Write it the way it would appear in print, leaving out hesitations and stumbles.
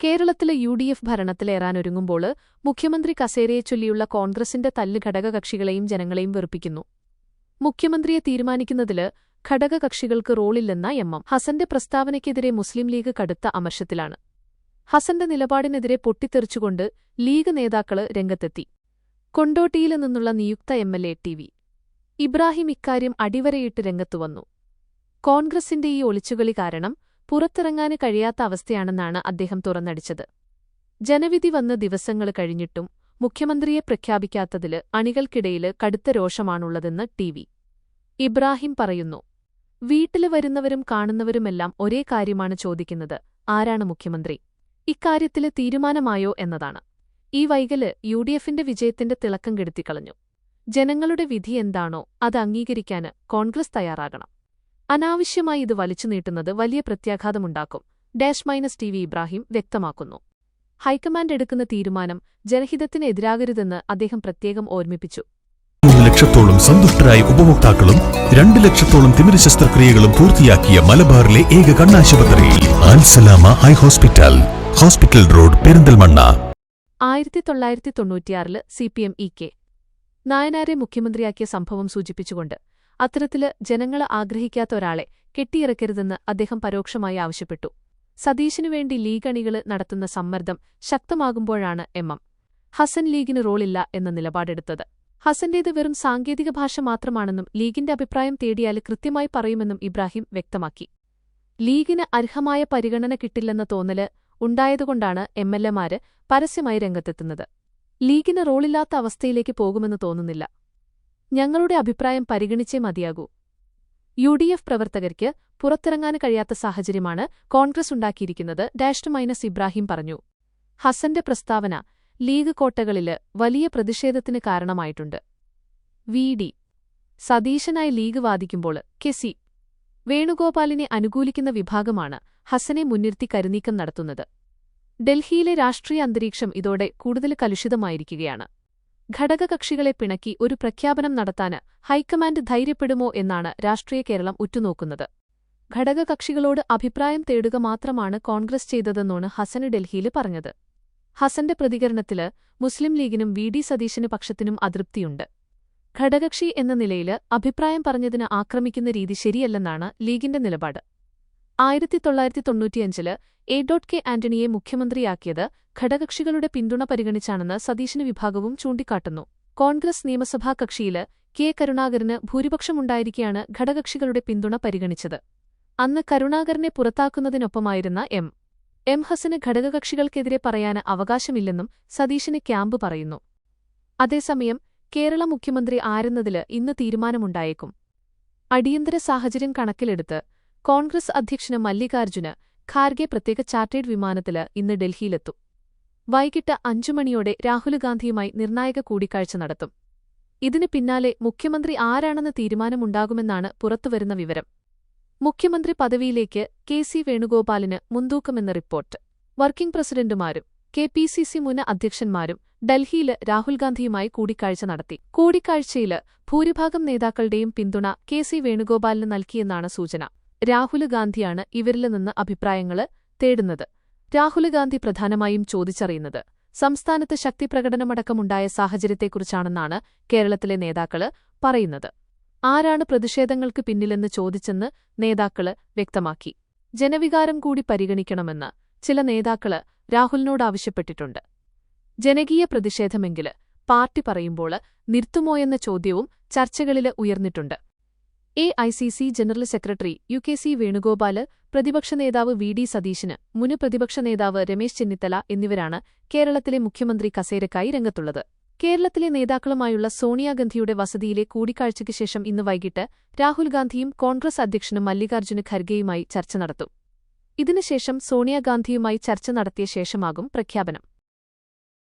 കേരളത്തിലെ യുഡിഎഫ് ഭരണത്തിലേറാനൊരുങ്ങുമ്പോൾ മുഖ്യമന്ത്രി കസേരയെച്ചൊല്ലിയുള്ള കോൺഗ്രസിന്റെ തല്ല് ഘടകകക്ഷികളെയും ജനങ്ങളെയും വെറുപ്പിക്കുന്നു. മുഖ്യമന്ത്രിയെ തീരുമാനിക്കുന്നതിൽ ഘടകകക്ഷികൾക്ക് റോളില്ലെന്ന എം. ഹസന്റെ പ്രസ്താവനയ്ക്കെതിരെ മുസ്ലിം ലീഗ് കടുത്ത അമർഷത്തിലാണ്. ഹസന്റെ നിലപാടിനെതിരെ പൊട്ടിത്തെറിച്ചുകൊണ്ട് ലീഗ് നേതാക്കള് രംഗത്തെത്തി. കൊണ്ടോട്ടിയിൽ നിന്നുള്ള നിയുക്ത എംഎൽഎ ടി.വി. ഇബ്രാഹിം ഇക്കാര്യം അടിവരയിട്ട് രംഗത്തുവന്നു. കോൺഗ്രസിന്റെ ഈ ഒളിച്ചുകളി കാരണം പുറത്തിറങ്ങാന് കഴിയാത്ത അവസ്ഥയാണെന്നാണ് അദ്ദേഹം തുറന്നടിച്ചത്. ജനവിധി വന്ന് ദിവസങ്ങള് കഴിഞ്ഞിട്ടും മുഖ്യമന്ത്രിയെ പ്രഖ്യാപിക്കാത്തതില് അണികൾക്കിടയില് കടുത്ത രോഷമാണുള്ളതെന്ന് ടി.വി. ഇബ്രാഹിം പറയുന്നു. വീട്ടില് വരുന്നവരും കാണുന്നവരുമെല്ലാം ഒരേ കാര്യമാണ് ചോദിക്കുന്നത്, ആരാണ് മുഖ്യമന്ത്രി? ഇക്കാര്യത്തില് തീരുമാനമായോ എന്നതാണ്. ഈ വൈകല് യുഡിഎഫിന്റെ വിജയത്തിന്റെ തിളക്കം കെടുത്തിക്കളഞ്ഞു. ജനങ്ങളുടെ വിധി എന്താണോ അത് അംഗീകരിക്കാന് കോൺഗ്രസ് തയ്യാറാകണം. അനാവശ്യമായി ഇത് വലിച്ചുനീട്ടുന്നത് വലിയ പ്രത്യാഘാതമുണ്ടാക്കും. ടി.വി. ഇബ്രാഹിം വ്യക്തമാക്കുന്നു. ഹൈക്കമാൻഡ് എടുക്കുന്ന തീരുമാനം ജനഹിതത്തിന് എതിരാകരുതെന്ന് അദ്ദേഹം പ്രത്യേകം ഓർമ്മിപ്പിച്ചു. 3 ലക്ഷത്തോളം സന്തുഷ്ടരായ ഉപഭോക്താക്കളും 2 ലക്ഷത്തോളം തിമിര ശസ്ത്രക്രിയകളും പൂർത്തിയാക്കിയ മലബാറിലെ ഏക കണ്ണാശുപത്രി Al Salama high hospital, hospital road, Perinthalmanna. 1996 CPM E K. നായനാരെ മുഖ്യമന്ത്രിയാക്കിയ സംഭവം സൂചിപ്പിച്ചുകൊണ്ട് അത്തരത്തില് ജനങ്ങള് ആഗ്രഹിക്കാത്ത ഒരാളെ കെട്ടിയിറക്കരുതെന്ന് അദ്ദേഹം പരോക്ഷമായി ആവശ്യപ്പെട്ടു. സതീശിനുവേണ്ടി ലീഗ് അണികള് നടത്തുന്ന സമ്മർദ്ദം ശക്തമാകുമ്പോഴാണ് എം. ഹസൻ ലീഗിന് റോളില്ല എന്ന നിലപാടെടുത്തത്. ഹസന്റേത് വെറും സാങ്കേതിക ഭാഷ മാത്രമാണെന്നും ലീഗിന്റെ അഭിപ്രായം തേടിയാല് കൃത്യമായി പറയുമെന്നും ഇബ്രാഹിം വ്യക്തമാക്കി. ലീഗിന് അർഹമായ പരിഗണന കിട്ടില്ലെന്ന തോന്നല് ഉണ്ടായതുകൊണ്ടാണ് എംഎൽഎമാര് പരസ്യമായി രംഗത്തെത്തുന്നത്. ലീഗിന് റോളില്ലാത്ത അവസ്ഥയിലേക്ക് പോകുമെന്ന് തോന്നുന്നില്ല. ഞങ്ങളുടെ അഭിപ്രായം പരിഗണിച്ചേ മതിയാകൂ. യുഡിഎഫ് പ്രവർത്തകർക്ക് പുറത്തിറങ്ങാന് കഴിയാത്ത സാഹചര്യമാണ് കോൺഗ്രസ് ഉണ്ടാക്കിയിരിക്കുന്നത്. ഇബ്രാഹിം പറഞ്ഞു. ഹസന്റെ പ്രസ്താവന ലീഗ് കോട്ടകളില് വലിയ പ്രതിഷേധത്തിന് കാരണമായിട്ടുണ്ട്. വി.ഡി. സതീശനായി ലീഗ് വാദിക്കുമ്പോൾ കെ.സി. വേണുഗോപാലിനെ അനുകൂലിക്കുന്ന വിഭാഗമാണ് ഹസനെ മുൻനിർത്തി കരുനീക്കം നടത്തുന്നത്. ഡൽഹിയിലെ രാഷ്ട്രീയ അന്തരീക്ഷം ഇതോടെ കൂടുതൽ കലുഷിതമായിരിക്കുകയാണ്. ഘടകകക്ഷികളെ പിണക്കി ഒരു പ്രഖ്യാപനം നടത്താന് ഹൈക്കമാൻഡ് ധൈര്യപ്പെടുമോ എന്നാണ് രാഷ്ട്രീയ കേരളം ഉറ്റുനോക്കുന്നത്. ഘടകകക്ഷികളോട് അഭിപ്രായം തേടുക മാത്രമാണ് കോൺഗ്രസ് ചെയ്തതെന്നാണ് ഹസന് ഡൽഹിയിൽ പറഞ്ഞത്. ഹസന്റെ പ്രതികരണത്തില് മുസ്ലിം ലീഗിനും വി.ഡി. സതീശന് പക്ഷത്തിനും അതൃപ്തിയുണ്ട്. ഘടകകക്ഷി എന്ന നിലയില് അഭിപ്രായം പറഞ്ഞതിന് ആക്രമിക്കുന്ന രീതി ശരിയല്ലെന്നാണ് ലീഗിന്റെ നിലപാട്. 1995 കെ ആന്റണിയെ മുഖ്യമന്ത്രിയാക്കിയത് ഘടകകക്ഷികളുടെ പിന്തുണ പരിഗണിച്ചാണെന്ന് സതീശന് വിഭാഗവും ചൂണ്ടിക്കാട്ടുന്നു. കോൺഗ്രസ് നിയമസഭാ കക്ഷിയില് കെ. കരുണാകരന് ഭൂരിപക്ഷമുണ്ടായിരിക്കെയാണ് ഘടകകക്ഷികളുടെ പിന്തുണ പരിഗണിച്ചത്. അന്ന് കരുണാകരനെ പുറത്താക്കുന്നതിനൊപ്പമായിരുന്ന എം. ഹസന് ഘടകകക്ഷികൾക്കെതിരെ പറയാന് അവകാശമില്ലെന്നും സതീശന് ക്യാമ്പ് പറയുന്നു. അതേസമയം കേരള മുഖ്യമന്ത്രി ആരെന്നതില് ഇന്ന് തീരുമാനമുണ്ടായേക്കും. അടിയന്തര സാഹചര്യം കണക്കിലെടുത്ത് കോൺഗ്രസ് അധ്യക്ഷന് മല്ലികാർജ്ജുന് ഖാർഗെ പ്രത്യേക ചാർട്ടേഡ് വിമാനത്തില് ഇന്ന് ഡൽഹിയിലെത്തും. വൈകിട്ട് 5 മണിയോടെ രാഹുൽ ഗാന്ധിയുമായി നിർണായക കൂടിക്കാഴ്ച നടത്തും. ഇതിന് പിന്നാലെ മുഖ്യമന്ത്രി ആരാണെന്ന് തീരുമാനമുണ്ടാകുമെന്നാണ് പുറത്തുവരുന്ന വിവരം. മുഖ്യമന്ത്രി പദവിയിലേക്ക് കെ.സി. വേണുഗോപാലിന് മുൻതൂക്കമെന്ന റിപ്പോർട്ട്. വർക്കിംഗ് പ്രസിഡന്റുമാരും കെ.പി.സി.സി. മുൻ അധ്യക്ഷന്മാരും ഡൽഹിയില് രാഹുൽ ഗാന്ധിയുമായി കൂടിക്കാഴ്ച നടത്തി. കൂടിക്കാഴ്ചയില് ഭൂരിഭാഗം നേതാക്കളുടെയും പിന്തുണ കെ.സി. വേണുഗോപാലിന് നൽകിയെന്നാണ് സൂചന. രാഹുൽ ഗാന്ധിയാണ് ഇവരില് നിന്ന് അഭിപ്രായങ്ങള് തേടുന്നത്. രാഹുൽ ഗാന്ധി പ്രധാനമായും ചോദിച്ചറിയുന്നത് സംസ്ഥാനത്ത് ശക്തിപ്രകടനമടക്കമുണ്ടായ സാഹചര്യത്തെക്കുറിച്ചാണെന്നാണ് കേരളത്തിലെ നേതാക്കള് പറയുന്നത്. ആരാണ് പ്രതിഷേധങ്ങൾക്ക് പിന്നിലെന്ന് ചോദിച്ചെന്ന് നേതാക്കള് വ്യക്തമാക്കി. ജനവികാരം കൂടി പരിഗണിക്കണമെന്ന് ചില നേതാക്കള് രാഹുലിനോടാവശ്യപ്പെട്ടിട്ടുണ്ട്. ജനകീയ പ്രതിഷേധമെങ്കില് പാർട്ടി പറയുമ്പോള് നിർത്തുമോയെന്ന ചോദ്യവും ചർച്ചകളില് ഉയർന്നിട്ടുണ്ട്. AICC. General secretary U K C. Venugopal, പ്രതിപക്ഷ നേതാവ് വി.ഡി. സതീശന്, മുൻ പ്രതിപക്ഷ നേതാവ് രമേശ് ചെന്നിത്തല എന്നിവരാണ് കേരളത്തിലെ മുഖ്യമന്ത്രി കസേരക്കായി രംഗത്തുള്ളത്. കേരളത്തിലെ നേതാക്കളുമായുള്ള സോണിയാഗാന്ധിയുടെ വസതിയിലെ കൂടിക്കാഴ്ചയ്ക്ക് ശേഷം ഇന്ന് വൈകിട്ട് രാഹുൽ ഗാന്ധിയും കോൺഗ്രസ് അധ്യക്ഷനും മല്ലികാർജ്ജുന് ഖർഗെയുമായി ചർച്ച നടത്തും. ഇതിനുശേഷം സോണിയാഗാന്ധിയുമായി ചർച്ച നടത്തിയ ശേഷമാകും പ്രഖ്യാപനം.